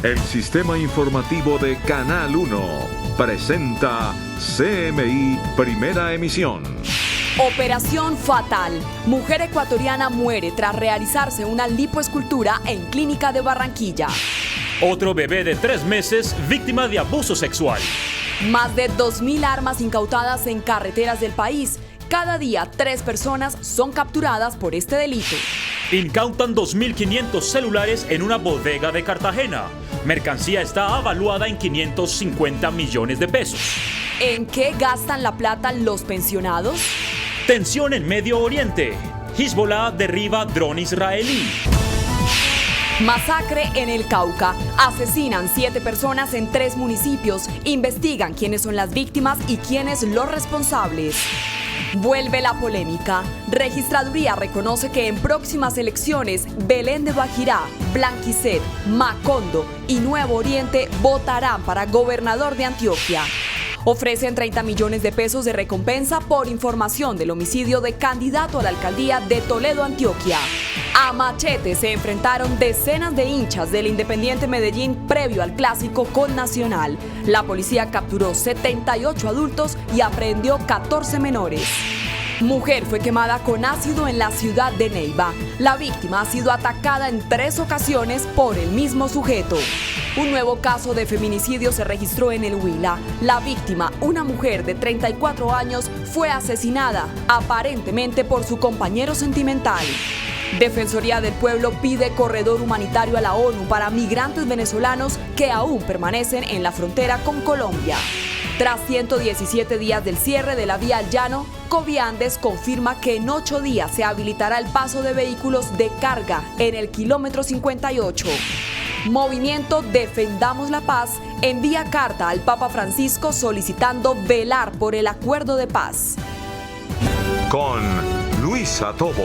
El sistema informativo de Canal 1 presenta CMI Primera Emisión. Operación fatal. Mujer ecuatoriana muere tras realizarse una lipoescultura en clínica de Barranquilla. Otro bebé de 3 meses víctima de abuso sexual. Más de 2.000 armas incautadas en carreteras del país. Cada día 3 personas son capturadas por este delito. Incautan 2.500 celulares en una bodega de Cartagena. Mercancía está avaluada en 550 millones de pesos. ¿En qué gastan la plata los pensionados? Tensión en Medio Oriente. Hezbollah derriba dron israelí. Masacre en el Cauca. Asesinan 7 personas en 3 municipios. Investigan quiénes son las víctimas y quiénes los responsables. Vuelve la polémica. Registraduría reconoce que en próximas elecciones Belén de Bajirá, Blanquicet, Macondo y Nuevo Oriente votarán para gobernador de Antioquia. Ofrecen 30 millones de pesos de recompensa por información del homicidio de candidato a la alcaldía de Toledo, Antioquia. A machete se enfrentaron decenas de hinchas del Independiente Medellín previo al clásico con Nacional. La policía capturó 78 adultos y aprehendió 14 menores. Mujer fue quemada con ácido en la ciudad de Neiva. La víctima ha sido atacada en 3 ocasiones por el mismo sujeto. Un nuevo caso de feminicidio se registró en el Huila. La víctima, una mujer de 34 años, fue asesinada, aparentemente por su compañero sentimental. Defensoría del Pueblo pide corredor humanitario a la ONU para migrantes venezolanos que aún permanecen en la frontera con Colombia. Tras 117 días del cierre de la vía al llano, Coviandes confirma que en 8 días se habilitará el paso de vehículos de carga en el kilómetro 58. Movimiento Defendamos la Paz envía carta al Papa Francisco solicitando velar por el acuerdo de paz. Con Luisa Tobo.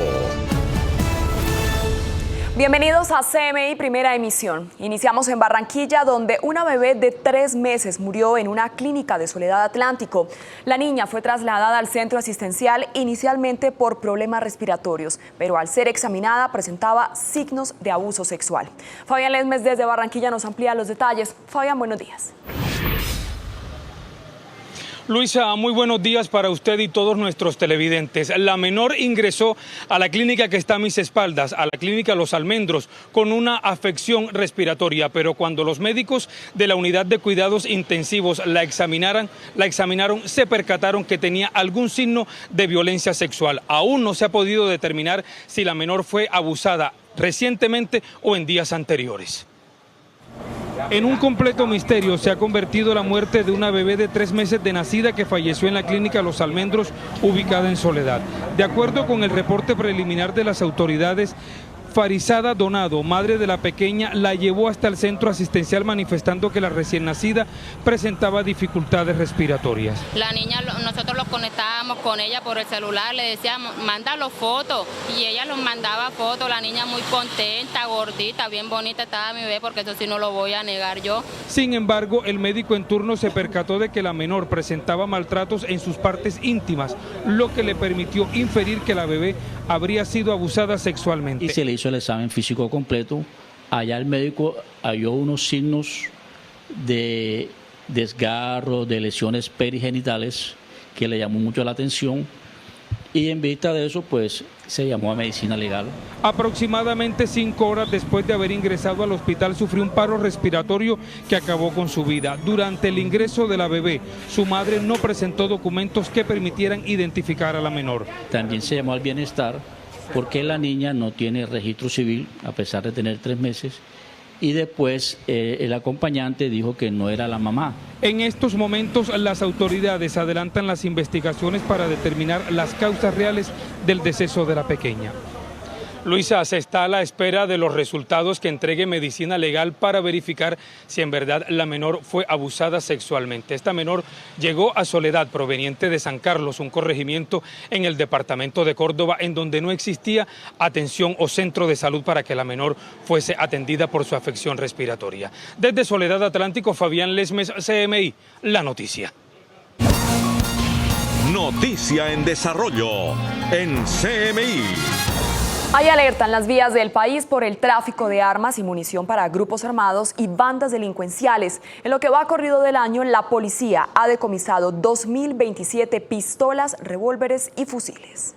Bienvenidos a CMI Primera Emisión. Iniciamos en Barranquilla, donde una bebé de 3 meses murió en una clínica de Soledad Atlántico. La niña fue trasladada al centro asistencial inicialmente por problemas respiratorios, pero al ser examinada presentaba signos de abuso sexual. Fabián Lesmes desde Barranquilla nos amplía los detalles. Fabián, buenos días. Luisa, muy buenos días para usted y todos nuestros televidentes. La menor ingresó a la clínica que está a mis espaldas, a la clínica Los Almendros, con una afección respiratoria, pero cuando los médicos de la unidad de cuidados intensivos la examinaron, se percataron que tenía algún signo de violencia sexual. Aún no se ha podido determinar si la menor fue abusada recientemente o en días anteriores. En un completo misterio se ha convertido la muerte de una bebé de 3 meses de nacida que falleció en la clínica Los Almendros, ubicada en Soledad. De acuerdo con el reporte preliminar de las autoridades, Farizada Donado, madre de la pequeña, la llevó hasta el centro asistencial manifestando que la recién nacida presentaba dificultades respiratorias. La niña, nosotros los conectábamos con ella por el celular, le decíamos, mándalo fotos, y ella los mandaba fotos. La niña muy contenta, gordita, bien bonita estaba mi bebé, porque eso sí no lo voy a negar yo. Sin embargo, el médico en turno se percató de que la menor presentaba maltratos en sus partes íntimas, lo que le permitió inferir que la bebé habría sido abusada sexualmente. Y se le hizo el examen físico completo. Allá el médico halló unos signos de desgarro, de lesiones perigenitales, que le llamó mucho la atención, y en vista de eso pues se llamó a medicina legal. Aproximadamente 5 horas después de haber ingresado al hospital sufrió un paro respiratorio que acabó con su vida. Durante el ingreso de la bebé, su madre no presentó documentos que permitieran identificar a la menor. También se llamó al bienestar porque la niña no tiene registro civil a pesar de tener 3 meses, y después el acompañante dijo que no era la mamá. En estos momentos las autoridades adelantan las investigaciones para determinar las causas reales del deceso de la pequeña. Luisa, se está a la espera de los resultados que entregue medicina legal para verificar si en verdad la menor fue abusada sexualmente. Esta menor llegó a Soledad, proveniente de San Carlos, un corregimiento en el departamento de Córdoba, en donde no existía atención o centro de salud para que la menor fuese atendida por su afección respiratoria. Desde Soledad Atlántico, Fabián Lesmes, CMI, La Noticia. Noticia en desarrollo en CMI. Hay alerta en las vías del país por el tráfico de armas y munición para grupos armados y bandas delincuenciales. En lo que va corrido del año, la policía ha decomisado 2.027 pistolas, revólveres y fusiles.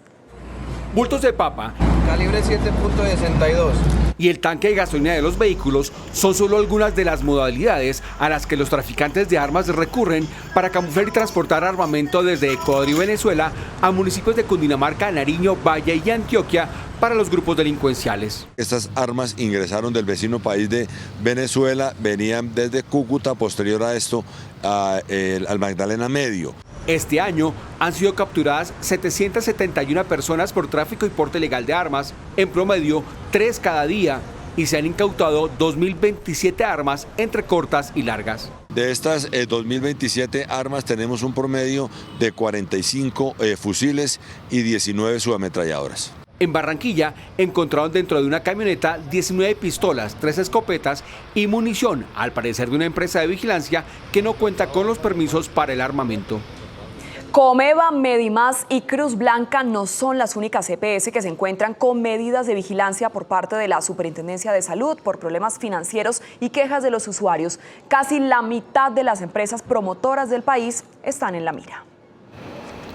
Bultos de papa, calibre 7.62 y el tanque de gasolina de los vehículos son solo algunas de las modalidades a las que los traficantes de armas recurren para camuflar y transportar armamento desde Ecuador y Venezuela a municipios de Cundinamarca, Nariño, Valle y Antioquia para los grupos delincuenciales. Estas armas ingresaron del vecino país de Venezuela, venían desde Cúcuta, posterior a esto al Magdalena Medio. Este año han sido capturadas 771 personas por tráfico y porte ilegal de armas, en promedio 3 cada día, y se han incautado 2.027 armas entre cortas y largas. De estas 2.027 armas tenemos un promedio de 45 fusiles y 19 subametralladoras. En Barranquilla encontraron dentro de una camioneta 19 pistolas, 3 escopetas y munición, al parecer de una empresa de vigilancia que no cuenta con los permisos para el armamento. Comeva, Medimás y Cruz Blanca no son las únicas EPS que se encuentran con medidas de vigilancia por parte de la Superintendencia de Salud por problemas financieros y quejas de los usuarios. Casi la mitad de las empresas promotoras del país están en la mira.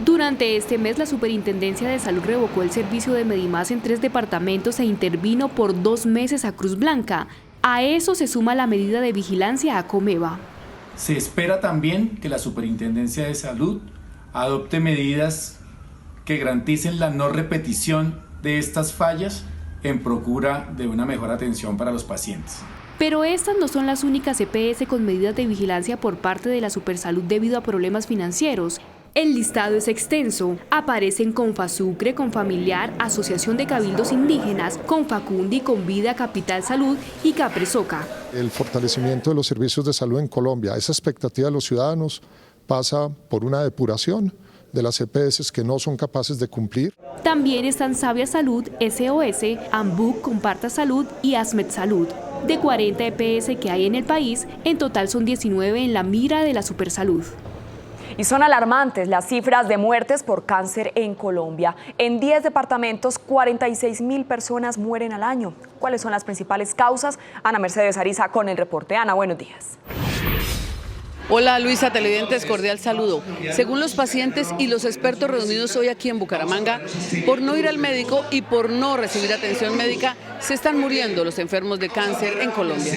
Durante este mes, la Superintendencia de Salud revocó el servicio de Medimás en 3 departamentos e intervino por 2 meses a Cruz Blanca. A eso se suma la medida de vigilancia a Comeva. Se espera también que la Superintendencia de Salud adopte medidas que garanticen la no repetición de estas fallas en procura de una mejor atención para los pacientes. Pero estas no son las únicas EPS con medidas de vigilancia por parte de la Supersalud debido a problemas financieros. El listado es extenso. Aparecen Confasucre, Confamiliar, Asociación de Cabildos Indígenas, Confacundi, Convida, Capital Salud y Capresoca. El fortalecimiento de los servicios de salud en Colombia, esa expectativa de los ciudadanos pasa por una depuración de las EPS que no son capaces de cumplir. También están Sabia Salud, SOS, Ambuc, Comparta Salud y Asmed Salud. De 40 EPS que hay en el país, en total son 19 en la mira de la Supersalud. Y son alarmantes las cifras de muertes por cáncer en Colombia. En 10 departamentos, 46.000 personas mueren al año. ¿Cuáles son las principales causas? Ana Mercedes Ariza con el reporte. Ana, buenos días. Hola Luisa, televidentes, cordial saludo. Según los pacientes y los expertos reunidos hoy aquí en Bucaramanga, por no ir al médico y por no recibir atención médica, se están muriendo los enfermos de cáncer en Colombia.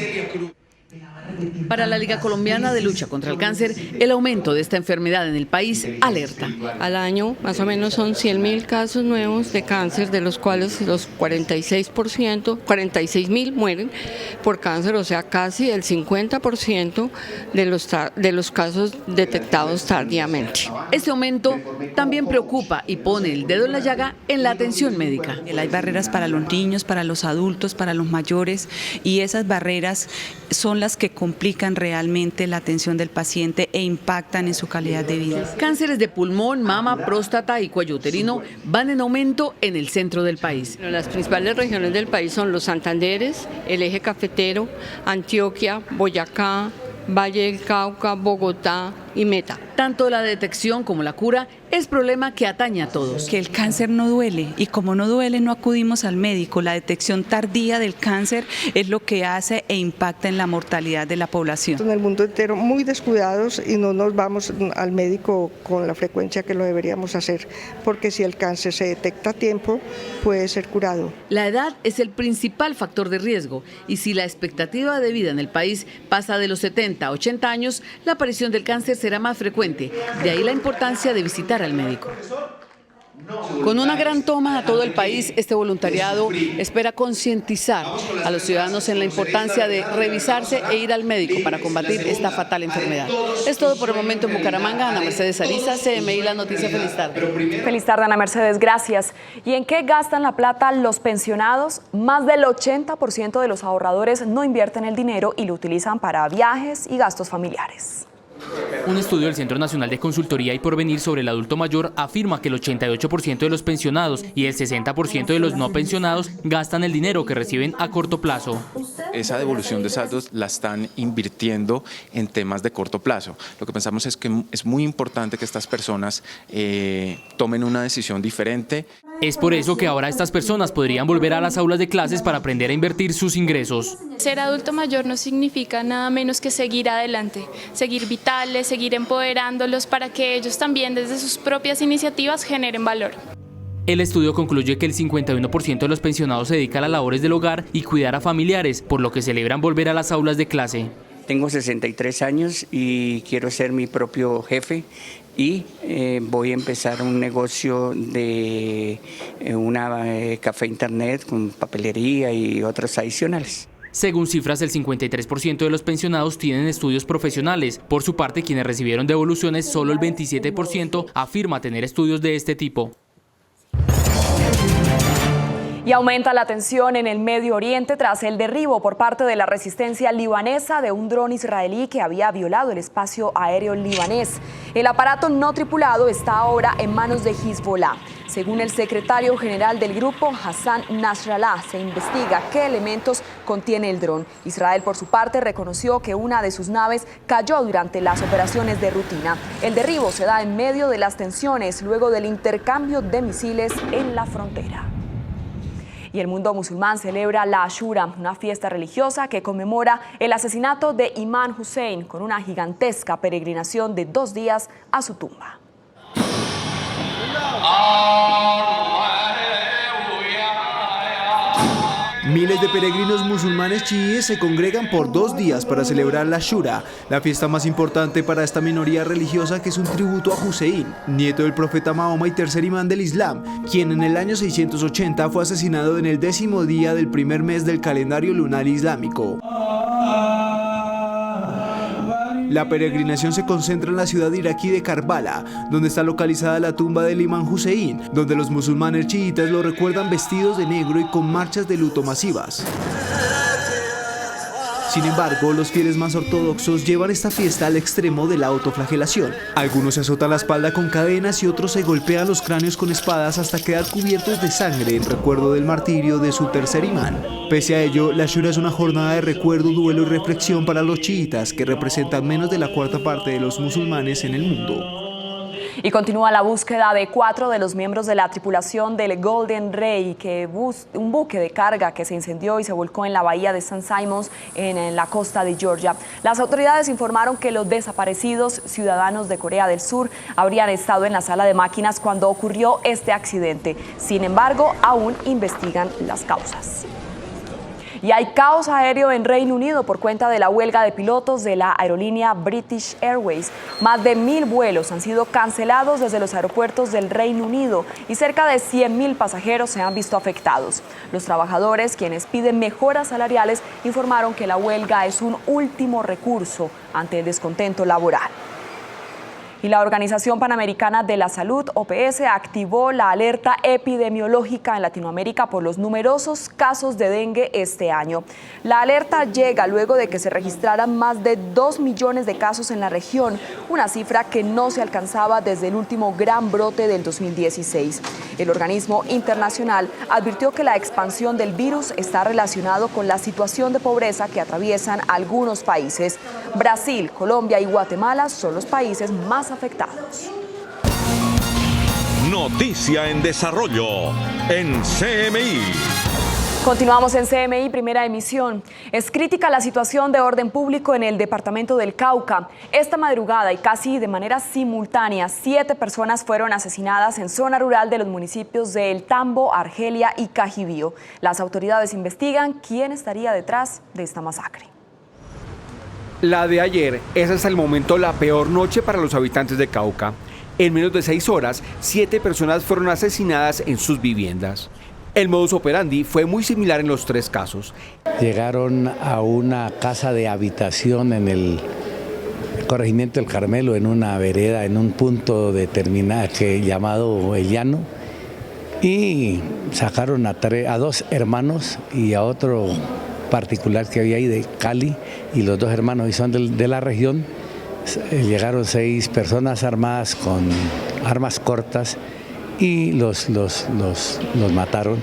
Para la Liga Colombiana de Lucha contra el Cáncer, el aumento de esta enfermedad en el país alerta. Al año, más o menos, son 100.000 casos nuevos de cáncer, de los cuales los 46.000 mueren por cáncer, o sea, casi el 50% de los casos detectados tardíamente. Este aumento también preocupa y pone el dedo en la llaga en la atención médica. Hay barreras para los niños, para los adultos, para los mayores, y esas barreras son las que complican realmente la atención del paciente e impactan en su calidad de vida. Cánceres de pulmón, mama, próstata y cuello uterino van en aumento en el centro del país. Las principales regiones del país son los Santanderes, el eje cafetero, Antioquia, Boyacá, Valle del Cauca, Bogotá y Meta. Tanto la detección como la cura es problema que atañe a todos. Que el cáncer no duele, y como no duele no acudimos al médico. La detección tardía del cáncer es lo que hace e impacta en la mortalidad de la población. En el mundo entero muy descuidados y no nos vamos al médico con la frecuencia que lo deberíamos hacer, porque si el cáncer se detecta a tiempo puede ser curado. La edad es el principal factor de riesgo, y si la expectativa de vida en el país pasa de los 70 a 80 años, la aparición del cáncer será más frecuente. De ahí la importancia de visitar al médico. Con una gran toma a todo el país, este voluntariado espera concientizar a los ciudadanos en la importancia de revisarse e ir al médico para combatir esta fatal enfermedad. Es todo por el momento en Bucaramanga. Ana Mercedes Ariza, CMI, La Noticia. Feliz tarde. Feliz tarde, Ana Mercedes, gracias. ¿Y en qué gastan la plata los pensionados? Más del 80% de los ahorradores no invierten el dinero y lo utilizan para viajes y gastos familiares. Un estudio del Centro Nacional de Consultoría y Porvenir sobre el adulto mayor afirma que el 88% de los pensionados y el 60% de los no pensionados gastan el dinero que reciben a corto plazo. Esa devolución de saldos la están invirtiendo en temas de corto plazo. Lo que pensamos es que es muy importante que estas personas tomen una decisión diferente. Es por eso que ahora estas personas podrían volver a las aulas de clases para aprender a invertir sus ingresos. Ser adulto mayor no significa nada menos que seguir adelante, seguir vitales, seguir empoderándolos para que ellos también desde sus propias iniciativas generen valor. El estudio concluye que el 51% de los pensionados se dedica a las labores del hogar y cuidar a familiares, por lo que celebran volver a las aulas de clase. Tengo 63 años y quiero ser mi propio jefe y voy a empezar un negocio de una café internet con papelería y otros adicionales. Según cifras, el 53% de los pensionados tienen estudios profesionales. Por su parte, quienes recibieron devoluciones, solo el 27% afirma tener estudios de este tipo. Y aumenta la tensión en el Medio Oriente tras el derribo por parte de la resistencia libanesa de un dron israelí que había violado el espacio aéreo libanés. El aparato no tripulado está ahora en manos de Hezbollah. Según el secretario general del grupo, Hassan Nasrallah, se investiga qué elementos contiene el dron. Israel, por su parte, reconoció que una de sus naves cayó durante las operaciones de rutina. El derribo se da en medio de las tensiones luego del intercambio de misiles en la frontera. Y el mundo musulmán celebra la Ashura, una fiesta religiosa que conmemora el asesinato de Imam Hussein con una gigantesca peregrinación de 2 días a su tumba. Miles de peregrinos musulmanes chiíes se congregan por 2 días para celebrar la Ashura, la fiesta más importante para esta minoría religiosa que es un tributo a Hussein, nieto del profeta Mahoma y tercer imán del Islam, quien en el año 680 fue asesinado en el 10º día del primer mes del calendario lunar islámico. La peregrinación se concentra en la ciudad iraquí de Karbala, donde está localizada la tumba del imán Hussein, donde los musulmanes chiitas lo recuerdan vestidos de negro y con marchas de luto masivas. Sin embargo, los fieles más ortodoxos llevan esta fiesta al extremo de la autoflagelación. Algunos se azotan la espalda con cadenas y otros se golpean los cráneos con espadas hasta quedar cubiertos de sangre en recuerdo del martirio de su tercer imán. Pese a ello, la Ashura es una jornada de recuerdo, duelo y reflexión para los chiitas, que representan menos de la 1/4 parte de los musulmanes en el mundo. Y continúa la búsqueda de 4 de los miembros de la tripulación del Golden Ray, un buque de carga que se incendió y se volcó en la bahía de St. Simons, en la costa de Georgia. Las autoridades informaron que los desaparecidos ciudadanos de Corea del Sur habrían estado en la sala de máquinas cuando ocurrió este accidente. Sin embargo, aún investigan las causas. Y hay caos aéreo en Reino Unido por cuenta de la huelga de pilotos de la aerolínea British Airways. Más de 1.000 vuelos han sido cancelados desde los aeropuertos del Reino Unido y cerca de 100.000 pasajeros se han visto afectados. Los trabajadores, quienes piden mejoras salariales, informaron que la huelga es un último recurso ante el descontento laboral. Y la Organización Panamericana de la Salud, OPS, activó la alerta epidemiológica en Latinoamérica por los numerosos casos de dengue este año. La alerta llega luego de que se registraran más de 2 millones de casos en la región, una cifra que no se alcanzaba desde el último gran brote del 2016. El organismo internacional advirtió que la expansión del virus está relacionado con la situación de pobreza que atraviesan algunos países. Brasil, Colombia y Guatemala son los países más afectados. Noticia en desarrollo en CMI. Continuamos en CMI, primera emisión. Es crítica la situación de orden público en el departamento del Cauca. Esta madrugada y casi de manera simultánea, 7 personas fueron asesinadas en zona rural de los municipios de El Tambo, Argelia y Cajibío. Las autoridades investigan quién estaría detrás de esta masacre. La de ayer es hasta el momento la peor noche para los habitantes de Cauca. En menos de 6 horas, 7 personas fueron asesinadas en sus viviendas. El modus operandi fue muy similar en los 3 casos. Llegaron a una casa de habitación en el corregimiento del Carmelo, en una vereda, en un punto determinado llamado El Llano, y sacaron a 2 hermanos y a otro particular que había ahí de Cali, y los 2 hermanos y son de la región. Llegaron 6 personas armadas con armas cortas y los mataron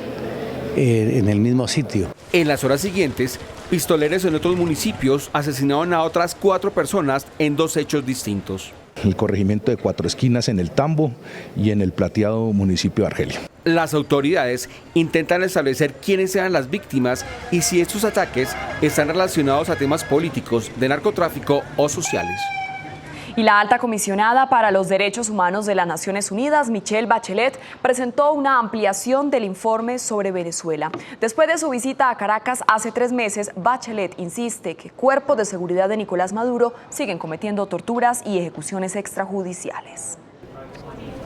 en el mismo sitio. En las horas siguientes, pistoleros en otros municipios asesinaron a otras 4 personas en 2 hechos distintos. El corregimiento de Cuatro Esquinas en El Tambo y en el Plateado, municipio de Argelia. Las autoridades intentan establecer quiénes sean las víctimas y si estos ataques están relacionados a temas políticos, de narcotráfico o sociales. Y la alta comisionada para los derechos humanos de las Naciones Unidas, Michelle Bachelet, presentó una ampliación del informe sobre Venezuela. Después de su visita a Caracas hace 3 meses, Bachelet insiste que cuerpos de seguridad de Nicolás Maduro siguen cometiendo torturas y ejecuciones extrajudiciales.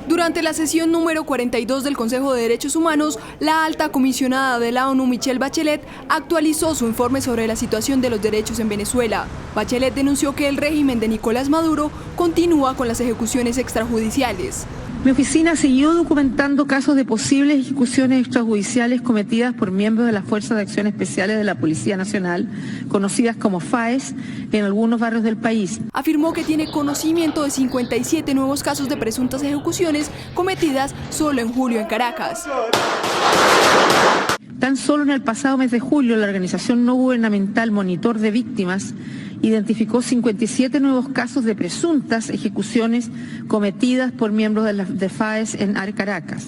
Durante la sesión número 42 del Consejo de Derechos Humanos, la alta comisionada de la ONU, Michelle Bachelet, actualizó su informe sobre la situación de los derechos en Venezuela. Bachelet denunció que el régimen de Nicolás Maduro continúa con las ejecuciones extrajudiciales. Mi oficina siguió documentando casos de posibles ejecuciones extrajudiciales cometidas por miembros de las Fuerzas de Acción Especiales de la Policía Nacional, conocidas como FAES, en algunos barrios del país. Afirmó que tiene conocimiento de 57 nuevos casos de presuntas ejecuciones cometidas solo en julio en Caracas. Tan solo en el pasado mes de julio, la organización no gubernamental Monitor de Víctimas identificó 57 nuevos casos de presuntas ejecuciones cometidas por miembros de FAES en Caracas.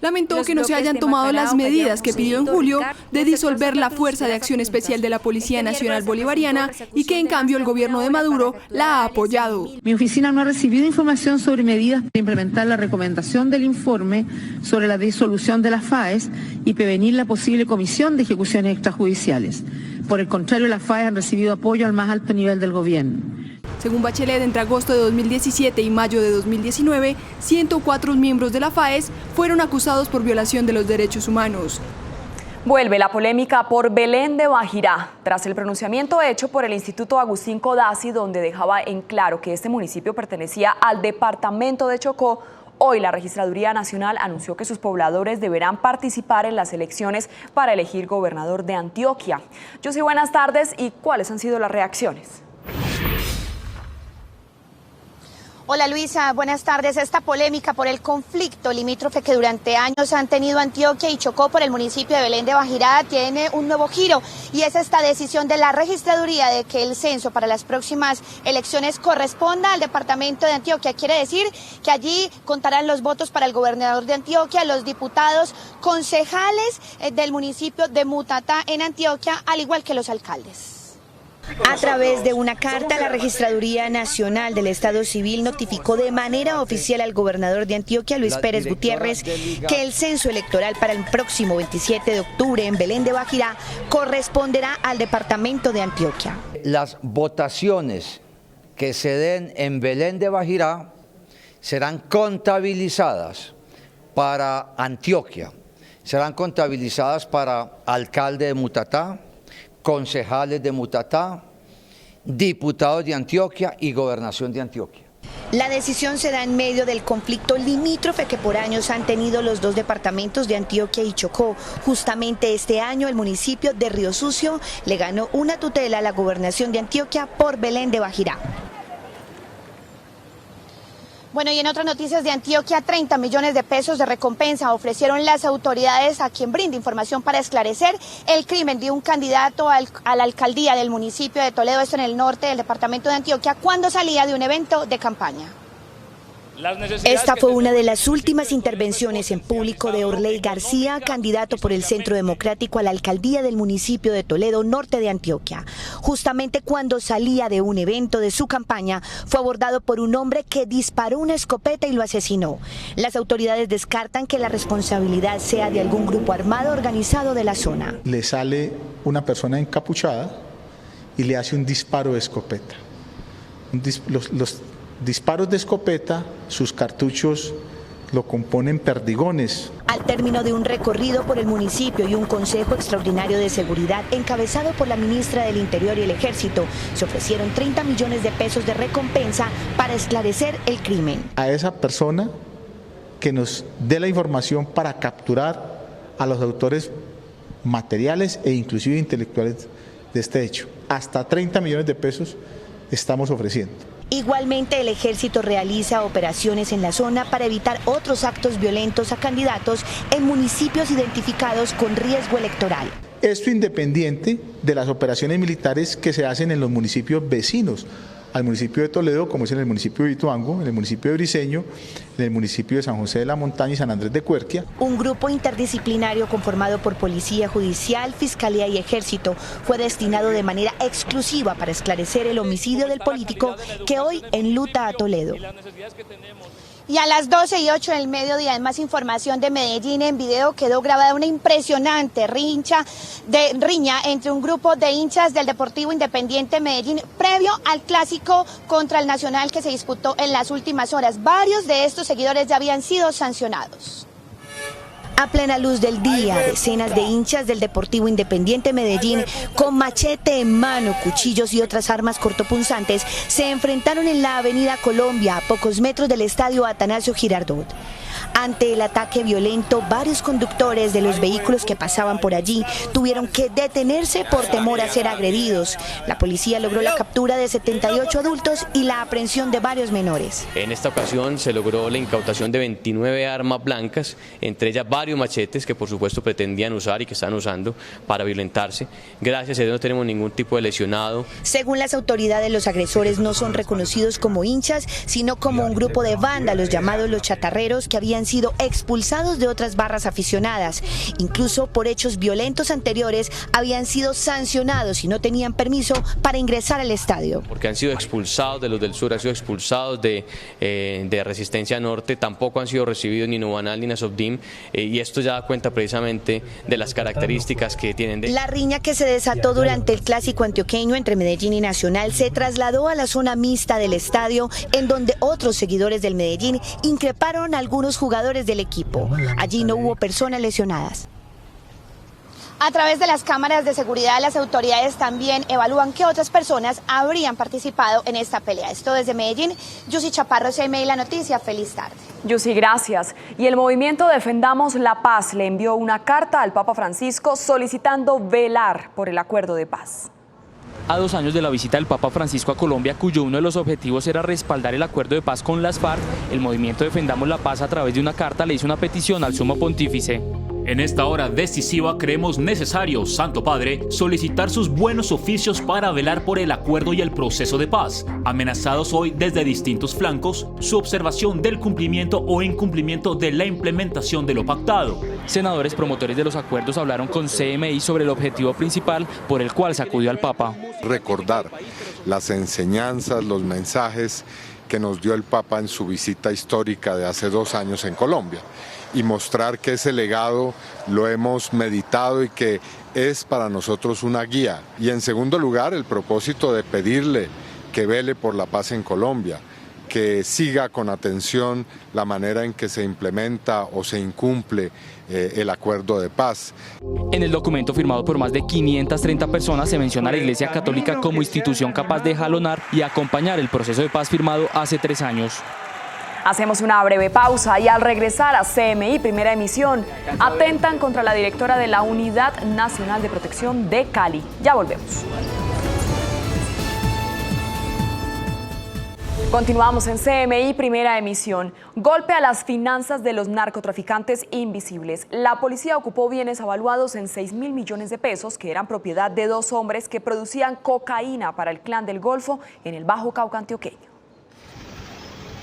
Lamentó que no se hayan tomado las medidas que pidió en julio de disolver la Fuerza de Acción Especial de la Policía Nacional Bolivariana y que en cambio el gobierno de Maduro la ha apoyado. Mi oficina no ha recibido información sobre medidas para implementar la recomendación del informe sobre la disolución de las FAES y prevenir la posible comisión de ejecuciones extrajudiciales. Por el contrario, las FAES han recibido apoyo al más alto nivel del gobierno. Según Bachelet, entre agosto de 2017 y mayo de 2019, 104 miembros de la FAES fueron acusados por violación de los derechos humanos. Vuelve la polémica por Belén de Bajirá, tras el pronunciamiento hecho por el Instituto Agustín Codazzi, donde dejaba en claro que este municipio pertenecía al departamento de Chocó. Hoy la Registraduría Nacional anunció que sus pobladores deberán participar en las elecciones para elegir gobernador de Antioquia. Yossi, buenas tardes. ¿Y cuáles han sido las reacciones? Hola Luisa, buenas tardes. Esta polémica por el conflicto limítrofe que durante años han tenido Antioquia y Chocó por el municipio de Belén de Bajirá tiene un nuevo giro y es esta decisión de la Registraduría de que el censo para las próximas elecciones corresponda al departamento de Antioquia. Quiere decir que allí contarán los votos para el gobernador de Antioquia, los diputados, concejales del municipio de Mutatá en Antioquia, al igual que los alcaldes. A través de una carta, la Registraduría Nacional del Estado Civil notificó de manera oficial al gobernador de Antioquia, Luis Pérez Gutiérrez, que el censo electoral para el próximo 27 de octubre en Belén de Bajirá corresponderá al departamento de Antioquia. Las votaciones que se den en Belén de Bajirá serán contabilizadas para Antioquia, serán contabilizadas para alcalde de Mutatá, concejales de Mutatá, diputados de Antioquia y gobernación de Antioquia. La decisión se da en medio del conflicto limítrofe que por años han tenido los dos departamentos de Antioquia y Chocó. Justamente este año el municipio de Río Sucio le ganó una tutela a la gobernación de Antioquia por Belén de Bajirá. Bueno, y en otras noticias de Antioquia, 30 millones de pesos de recompensa ofrecieron las autoridades a quien brinde información para esclarecer el crimen de un candidato a la alcaldía del municipio de Toledo, esto en el norte del departamento de Antioquia, cuando salía de un evento de campaña. Esta fue una de las últimas intervenciones en público de Orley García, candidato por el Centro Democrático a la alcaldía del municipio de Toledo, norte de Antioquia. Justamente cuando salía de un evento de su campaña, fue abordado por un hombre que disparó una escopeta y lo asesinó. Las autoridades descartan que la responsabilidad sea de algún grupo armado organizado de la zona. Le sale una persona encapuchada y le hace un disparo de escopeta. Los disparos de escopeta, sus cartuchos lo componen perdigones. Al término de un recorrido por el municipio y un consejo extraordinario de seguridad encabezado por la ministra del Interior y el Ejército, se ofrecieron 30 millones de pesos de recompensa para esclarecer el crimen. A esa persona que nos dé la información para capturar a los autores materiales e inclusive intelectuales de este hecho. Hasta 30 millones de pesos estamos ofreciendo. Igualmente, el Ejército realiza operaciones en la zona para evitar otros actos violentos a candidatos en municipios identificados con riesgo electoral. Esto independiente de las operaciones militares que se hacen en los municipios vecinos al municipio de Toledo, como es en el municipio de Ituango, en el municipio de Briceño, en el municipio de San José de la Montaña y San Andrés de Cuerquia. Un grupo interdisciplinario conformado por Policía Judicial, Fiscalía y Ejército fue destinado de manera exclusiva para esclarecer el homicidio del político que hoy enluta a Toledo. Y a las 12:08 del mediodía, en más información de Medellín, en video quedó grabada una impresionante riña entre un grupo de hinchas del Deportivo Independiente Medellín previo al clásico contra el Nacional que se disputó en las últimas horas. Varios de estos seguidores ya habían sido sancionados. A plena luz del día, decenas de hinchas del Deportivo Independiente Medellín, con machete en mano, cuchillos y otras armas cortopunzantes, se enfrentaron en la Avenida Colombia, a pocos metros del estadio Atanasio Girardot. Ante el ataque violento, varios conductores de los vehículos que pasaban por allí tuvieron que detenerse por temor a ser agredidos. La policía logró la captura de 78 adultos y la aprehensión de varios menores. En esta ocasión se logró la incautación de 29 armas blancas, entre ellas varios machetes que por supuesto pretendían usar y que están usando para violentarse. Gracias a Dios no tenemos ningún tipo de lesionado. Según las autoridades, los agresores no son reconocidos como hinchas, sino como un grupo de vándalos llamados los chatarreros que habían sido expulsados de otras barras aficionadas. Incluso por hechos violentos anteriores habían sido sancionados y no tenían permiso para ingresar al estadio. Porque han sido expulsados de los del sur, han sido expulsados de Resistencia Norte, tampoco han sido recibidos ni Nubanal ni Nasovdim, y esto ya da cuenta precisamente de las características que tienen. La riña que se desató durante el clásico antioqueño entre Medellín y Nacional se trasladó a la zona mixta del estadio, en donde otros seguidores del Medellín increparon a algunos jugadores del equipo. Allí no hubo personas lesionadas. A través de las cámaras de seguridad, las autoridades también evalúan qué otras personas habrían participado en esta pelea. Esto desde Medellín, Yusi Chaparro, CMI La Noticia. Feliz tarde. Yusi, gracias. Y el movimiento Defendamos la Paz le envió una carta al Papa Francisco solicitando velar por el acuerdo de paz. A 2 años de la visita del Papa Francisco a Colombia, cuyo uno de los objetivos era respaldar el acuerdo de paz con las FARC, el movimiento Defendamos la Paz a través de una carta le hizo una petición al Sumo Pontífice. En esta hora decisiva creemos necesario, Santo Padre, solicitar sus buenos oficios para velar por el acuerdo y el proceso de paz, amenazados hoy desde distintos flancos, su observación del cumplimiento o incumplimiento de la implementación de lo pactado. Senadores promotores de los acuerdos hablaron con CMI sobre el objetivo principal por el cual se acudió al Papa. Recordar las enseñanzas, los mensajes que nos dio el Papa en su visita histórica de hace 2 años en Colombia y mostrar que ese legado lo hemos meditado y que es para nosotros una guía. Y en segundo lugar, el propósito de pedirle que vele por la paz en Colombia, que siga con atención la manera en que se implementa o se incumple el acuerdo de paz. En el documento firmado por más de 530 personas se menciona a la Iglesia Católica como institución capaz de jalonar y acompañar el proceso de paz firmado hace 3 años. Hacemos una breve pausa y al regresar a CMI Primera Emisión, atentan contra la directora de la Unidad Nacional de Protección de Cali. Ya volvemos. Continuamos en CMI Primera Emisión. Golpe a las finanzas de los narcotraficantes invisibles. La policía ocupó bienes avaluados en 6.000 millones de pesos que eran propiedad de 2 hombres que producían cocaína para el Clan del Golfo en el Bajo Cauca antioqueño.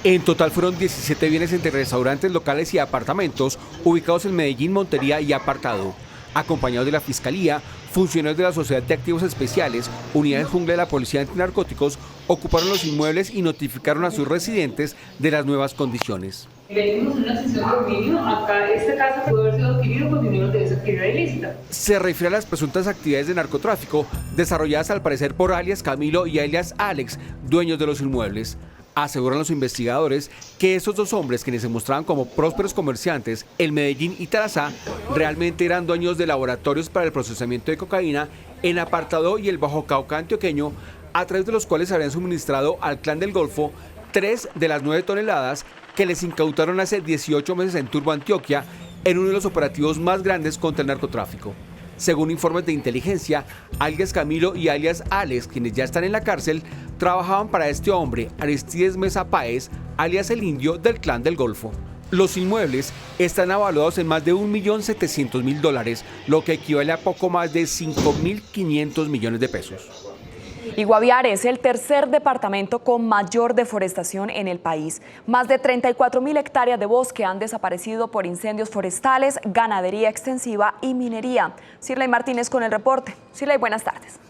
En total fueron 17 bienes entre restaurantes, locales y apartamentos ubicados en Medellín, Montería y Apartado. Acompañados de la Fiscalía, funcionarios de la Sociedad de Activos Especiales, unidades jungla de la Policía Antinarcóticos, ocuparon los inmuebles y notificaron a sus residentes de las nuevas condiciones. Venimos en una sesión de dominio, acá esta casa pudo haber sido adquirido por dinero de esa actividad ilícita. Se refiere a las presuntas actividades de narcotráfico desarrolladas al parecer por alias Camilo y alias Alex, dueños de los inmuebles. Aseguran los investigadores que esos 2 hombres, quienes se mostraban como prósperos comerciantes en Medellín y Tarazá, realmente eran dueños de laboratorios para el procesamiento de cocaína en Apartado y el Bajo Cauca antioqueño, a través de los cuales habrían suministrado al Clan del Golfo 3 de las 9 toneladas que les incautaron hace 18 meses en Turbo, Antioquia, en uno de los operativos más grandes contra el narcotráfico. Según informes de inteligencia, alias Camilo y alias Alex, quienes ya están en la cárcel, trabajaban para este hombre, Aristides Mesa Páez, alias el Indio del Clan del Golfo. Los inmuebles están avaluados en más de $1.700.000, lo que equivale a poco más de 5.500 millones de pesos. Y Guaviare es el tercer departamento con mayor deforestación en el país. Más de 34.000 hectáreas de bosque han desaparecido por incendios forestales, ganadería extensiva y minería. Sirley Martínez con el reporte. Sirley, buenas tardes.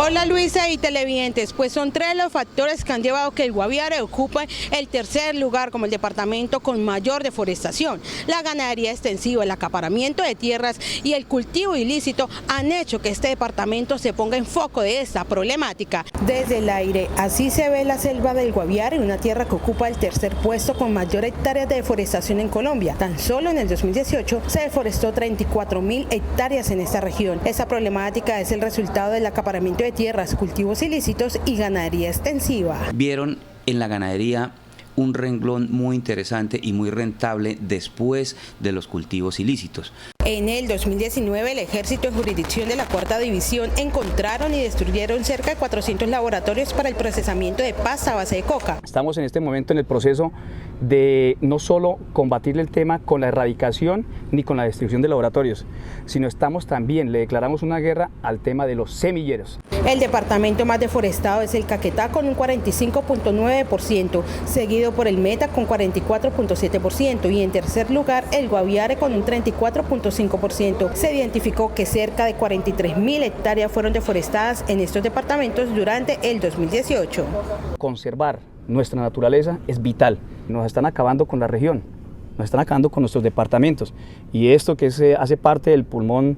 Hola Luisa y televidentes, pues son tres los factores que han llevado que el Guaviare ocupe el tercer lugar como el departamento con mayor deforestación. La ganadería extensiva, el acaparamiento de tierras y el cultivo ilícito han hecho que este departamento se ponga en foco de esta problemática. Desde el aire, así se ve la selva del Guaviare, una tierra que ocupa el tercer puesto con mayor hectáreas de deforestación en Colombia. Tan solo en el 2018 se deforestó 34.000 hectáreas en esta región. Esta problemática es el resultado del acaparamiento de tierras, cultivos ilícitos y ganadería extensiva. Vieron en la ganadería un renglón muy interesante y muy rentable después de los cultivos ilícitos. En el 2019, el Ejército en jurisdicción de la Cuarta División encontraron y destruyeron cerca de 400 laboratorios para el procesamiento de pasta a base de coca. Estamos en este momento en el proceso de no solo combatir el tema con la erradicación ni con la destrucción de laboratorios, sino estamos también, le declaramos una guerra al tema de los semilleros. El departamento más deforestado es el Caquetá con un 45.9%, seguido por el Meta con 44.7% y en tercer lugar el Guaviare con un 34.5%. Se identificó que cerca de 43.000 hectáreas fueron deforestadas en estos departamentos durante el 2018. Conservar nuestra naturaleza es vital. Nos están acabando con la región, nos están acabando con nuestros departamentos y esto que hace parte del pulmón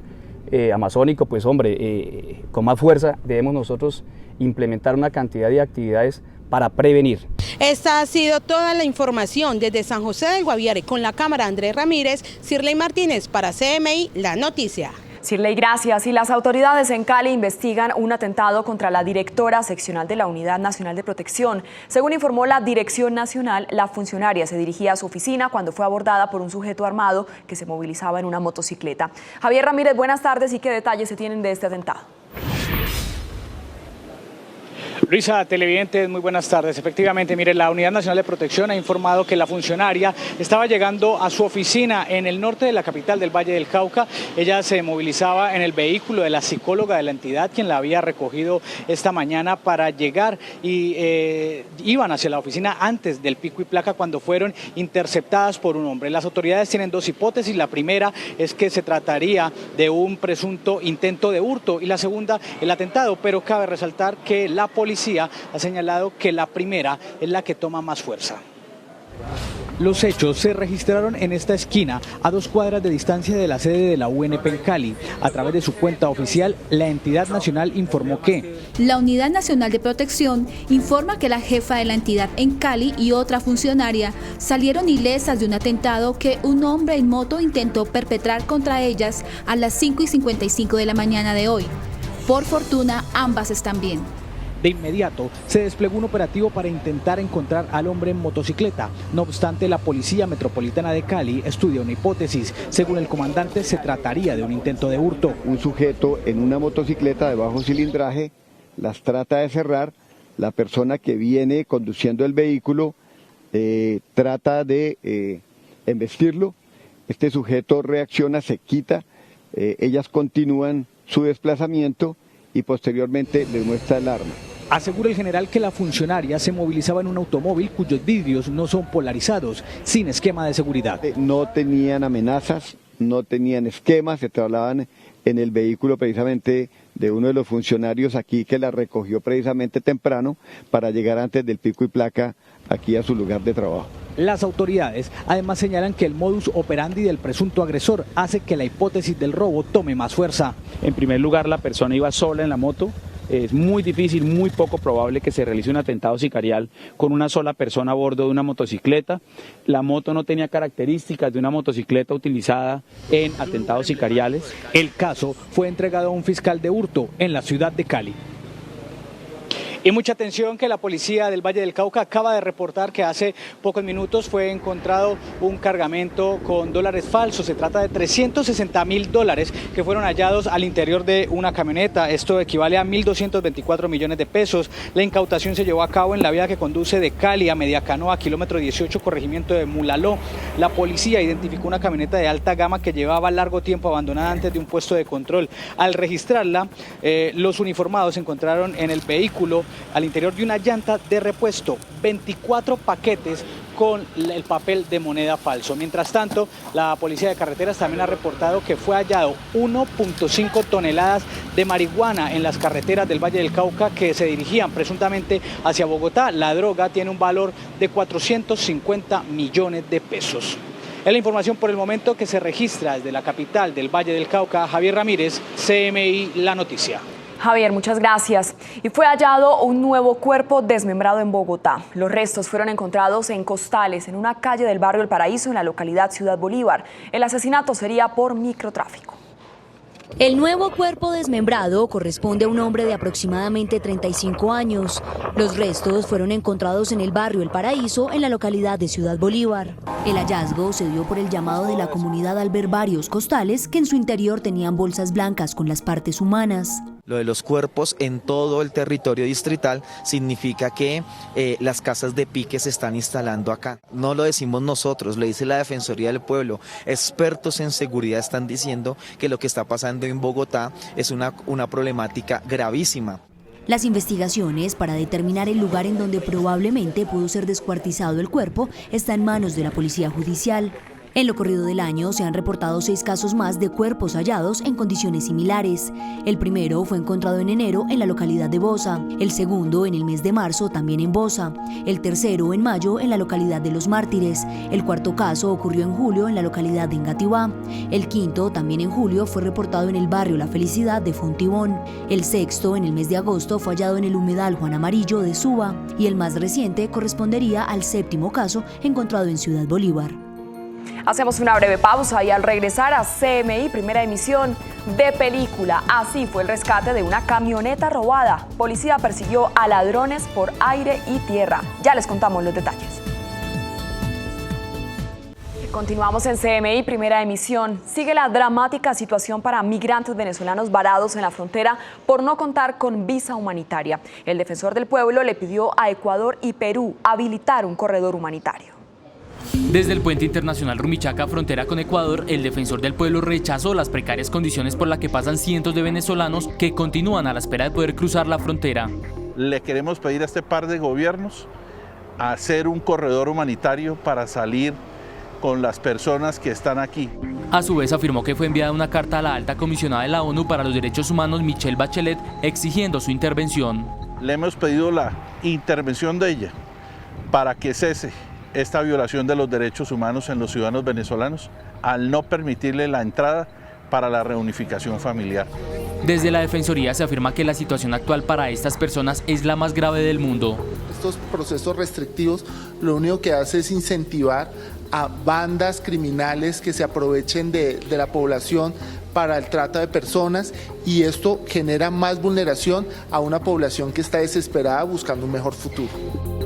amazónico, pues hombre, con más fuerza debemos nosotros implementar una cantidad de actividades para prevenir. Esta ha sido toda la información desde San José del Guaviare con la cámara Andrés Ramírez, Sirley Martínez para CMI, La Noticia. Sirley, gracias. Y las autoridades en Cali investigan un atentado contra la directora seccional de la Unidad Nacional de Protección. Según informó la Dirección Nacional, la funcionaria se dirigía a su oficina cuando fue abordada por un sujeto armado que se movilizaba en una motocicleta. Javier Ramírez, buenas tardes. ¿Y qué detalles se tienen de este atentado? Luisa, televidentes, muy buenas tardes. Efectivamente, mire, la Unidad Nacional de Protección ha informado que la funcionaria estaba llegando a su oficina en el norte de la capital del Valle del Cauca. Ella se movilizaba en el vehículo de la psicóloga de la entidad, quien la había recogido esta mañana para llegar y iban hacia la oficina antes del pico y placa cuando fueron interceptadas por un hombre. Las autoridades tienen dos hipótesis. La primera es que se trataría de un presunto intento de hurto y la segunda, el atentado, pero cabe resaltar que la policía ha señalado que la primera es la que toma más fuerza. Los hechos se registraron en esta esquina, a 2 cuadras de distancia de la sede de la UNP en Cali. A través de su cuenta oficial, la entidad nacional informó que la Unidad Nacional de Protección informa que la jefa de la entidad en Cali y otra funcionaria salieron ilesas de un atentado que un hombre en moto intentó perpetrar contra ellas a las 5:55 de la mañana de hoy. Por fortuna, ambas están bien. De inmediato se desplegó un operativo para intentar encontrar al hombre en motocicleta. No obstante, la Policía Metropolitana de Cali estudia una hipótesis. Según el comandante, se trataría de un intento de hurto. Un sujeto en una motocicleta de bajo cilindraje las trata de cerrar. La persona que viene conduciendo el vehículo trata de embestirlo. Este sujeto reacciona, se quita. Ellas continúan su desplazamiento y posteriormente les muestra el arma. Asegura el general que la funcionaria se movilizaba en un automóvil cuyos vidrios no son polarizados, sin esquema de seguridad. No tenían amenazas, no tenían esquemas, se trasladaban en el vehículo precisamente de uno de los funcionarios aquí que la recogió precisamente temprano para llegar antes del pico y placa aquí a su lugar de trabajo. Las autoridades además señalan que el modus operandi del presunto agresor hace que la hipótesis del robo tome más fuerza. En primer lugar, la persona iba sola en la moto. Es muy difícil, muy poco probable que se realice un atentado sicarial con una sola persona a bordo de una motocicleta. La moto no tenía características de una motocicleta utilizada en atentados sicariales. El caso fue entregado a un fiscal de hurto en la ciudad de Cali. Y mucha atención que la policía del Valle del Cauca acaba de reportar que hace pocos minutos fue encontrado un cargamento con dólares falsos. Se trata de $360.000 que fueron hallados al interior de una camioneta. Esto equivale a 1.224 millones de pesos. La incautación se llevó a cabo en la vía que conduce de Cali a Mediacanoa, kilómetro 18, corregimiento de Mulaló. La policía identificó una camioneta de alta gama que llevaba largo tiempo abandonada antes de un puesto de control. Al registrarla, los uniformados encontraron en el vehículo, al interior de una llanta de repuesto, 24 paquetes con el papel de moneda falso. Mientras tanto, la policía de carreteras también ha reportado que fue hallado 1.5 toneladas de marihuana en las carreteras del Valle del Cauca que se dirigían presuntamente hacia Bogotá. La droga tiene un valor de 450 millones de pesos. Es la información por el momento que se registra desde la capital del Valle del Cauca. Javier Ramírez, CMI La Noticia. Javier, muchas gracias. Y fue hallado un nuevo cuerpo desmembrado en Bogotá. Los restos fueron encontrados en costales, en una calle del barrio El Paraíso, en la localidad Ciudad Bolívar. El asesinato sería por microtráfico. El nuevo cuerpo desmembrado corresponde a un hombre de aproximadamente 35 años. Los restos fueron encontrados en el barrio El Paraíso, en la localidad de Ciudad Bolívar. El hallazgo se dio por el llamado de la comunidad al ver varios costales que en su interior tenían bolsas blancas con las partes humanas. Lo de los cuerpos en todo el territorio distrital significa que las casas de pique se están instalando acá. No lo decimos nosotros, lo dice la Defensoría del Pueblo. Expertos en seguridad están diciendo que lo que está pasando en Bogotá es una problemática gravísima. Las investigaciones para determinar el lugar en donde probablemente pudo ser descuartizado el cuerpo están en manos de la Policía Judicial. En lo corrido del año se han reportado 6 casos más de cuerpos hallados en condiciones similares. El primero fue encontrado en enero en la localidad de Bosa, el segundo en el mes de marzo también en Bosa, el tercero en mayo en la localidad de Los Mártires, el cuarto caso ocurrió en julio en la localidad de Engativá, el quinto también en julio fue reportado en el barrio La Felicidad de Fontibón, el sexto en el mes de agosto fue hallado en el humedal Juan Amarillo de Suba y el más reciente correspondería al séptimo caso encontrado en Ciudad Bolívar. Hacemos una breve pausa y al regresar a CMI, primera emisión de película. Así fue el rescate de una camioneta robada. Policía persiguió a ladrones por aire y tierra. Ya les contamos los detalles. Continuamos en CMI, primera emisión. Sigue la dramática situación para migrantes venezolanos varados en la frontera por no contar con visa humanitaria. El defensor del pueblo le pidió a Ecuador y Perú habilitar un corredor humanitario. Desde el puente internacional Rumichaca, frontera con Ecuador, el defensor del pueblo rechazó las precarias condiciones por las que pasan cientos de venezolanos que continúan a la espera de poder cruzar la frontera. Le queremos pedir a este par de gobiernos hacer un corredor humanitario para salir con las personas que están aquí. A su vez afirmó que fue enviada una carta a la alta comisionada de la ONU para los Derechos Humanos, Michelle Bachelet, exigiendo su intervención. Le hemos pedido la intervención de ella para que cese esta violación de los derechos humanos en los ciudadanos venezolanos al no permitirle la entrada para la reunificación familiar. Desde la Defensoría se afirma que la situación actual para estas personas es la más grave del mundo. Estos procesos restrictivos lo único que hace es incentivar a bandas criminales que se aprovechen de la población para el trata de personas y esto genera más vulneración a una población que está desesperada buscando un mejor futuro.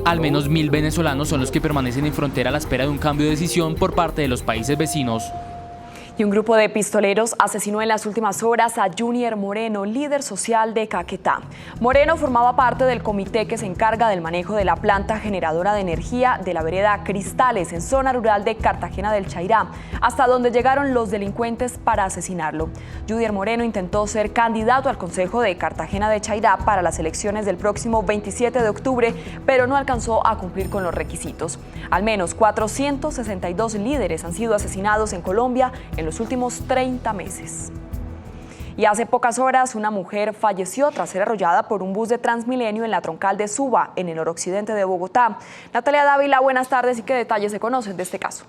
Al menos 1.000 venezolanos son los que permanecen en frontera a la espera de un cambio de decisión por parte de los países vecinos. Y un grupo de pistoleros asesinó en las últimas horas a Junior Moreno, líder social de Caquetá. Moreno formaba parte del comité que se encarga del manejo de la planta generadora de energía de la vereda Cristales, en zona rural de Cartagena del Chairá, hasta donde llegaron los delincuentes para asesinarlo. Junior Moreno intentó ser candidato al Consejo de Cartagena de Chairá para las elecciones del próximo 27 de octubre, pero no alcanzó a cumplir con los requisitos. Al menos 462 líderes han sido asesinados en Colombia en los últimos 30 meses. Y hace pocas horas una mujer falleció tras ser arrollada por un bus de Transmilenio en la troncal de Suba, en el noroccidente de Bogotá. Natalia Dávila, buenas tardes. ¿Y qué detalles se conocen de este caso?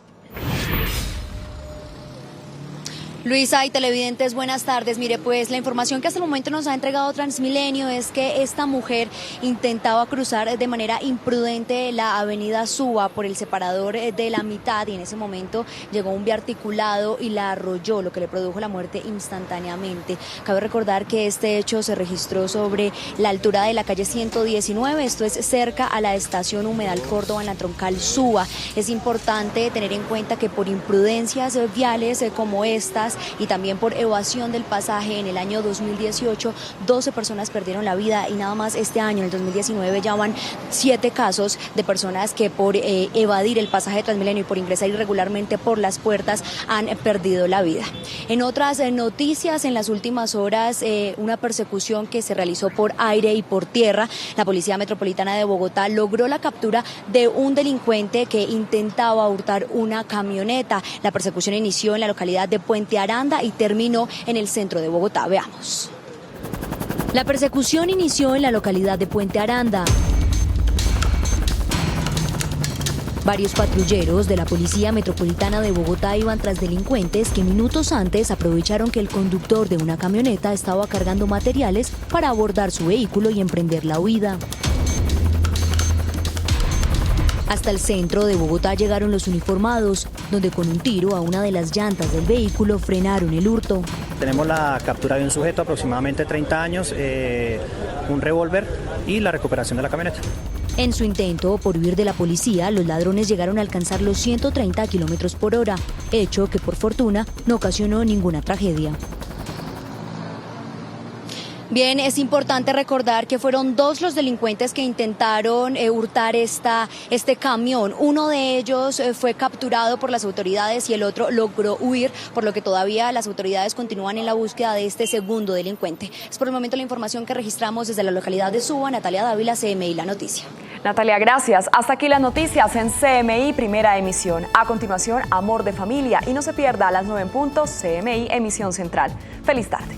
Luisa y televidentes, buenas tardes. Mire, pues la información que hasta el momento nos ha entregado Transmilenio es que esta mujer intentaba cruzar de manera imprudente la avenida Suba por el separador de la mitad y en ese momento llegó un biarticulado y la arrolló, lo que le produjo la muerte instantáneamente. Cabe recordar que este hecho se registró sobre la altura de la calle 119, esto es cerca a la estación Humedal Córdoba en la troncal Suba. Es importante tener en cuenta que por imprudencias viales como estas y también por evasión del pasaje en el año 2018, 12 personas perdieron la vida y nada más este año, en el 2019, ya van 7 casos de personas que por evadir el pasaje de Transmilenio y por ingresar irregularmente por las puertas han perdido la vida. En otras noticias, en las últimas horas, una persecución que se realizó por aire y por tierra, la Policía Metropolitana de Bogotá logró la captura de un delincuente que intentaba hurtar una camioneta. La persecución inició en la localidad de Puente Aranda y terminó en el centro de Bogotá. Veamos. La persecución inició en la localidad de Puente Aranda. Varios patrulleros de la Policía Metropolitana de Bogotá iban tras delincuentes que minutos antes aprovecharon que el conductor de una camioneta estaba cargando materiales para abordar su vehículo y emprender la huida. Hasta el centro de Bogotá llegaron los uniformados, donde con un tiro a una de las llantas del vehículo frenaron el hurto. Tenemos la captura de un sujeto, aproximadamente 30 años, un revólver y la recuperación de la camioneta. En su intento por huir de la policía, los ladrones llegaron a alcanzar los 130 kilómetros por hora, hecho que por fortuna no ocasionó ninguna tragedia. Bien, es importante recordar que fueron 2 los delincuentes que intentaron hurtar este camión. Uno de ellos fue capturado por las autoridades y el otro logró huir, por lo que todavía las autoridades continúan en la búsqueda de este segundo delincuente. Es por el momento la información que registramos desde la localidad de Suba. Natalia Dávila, CMI La Noticia. Natalia, gracias. Hasta aquí las noticias en CMI Primera Emisión. A continuación, Amor de Familia. Y no se pierda a las 9 en punto, CMI Emisión Central. Feliz tarde.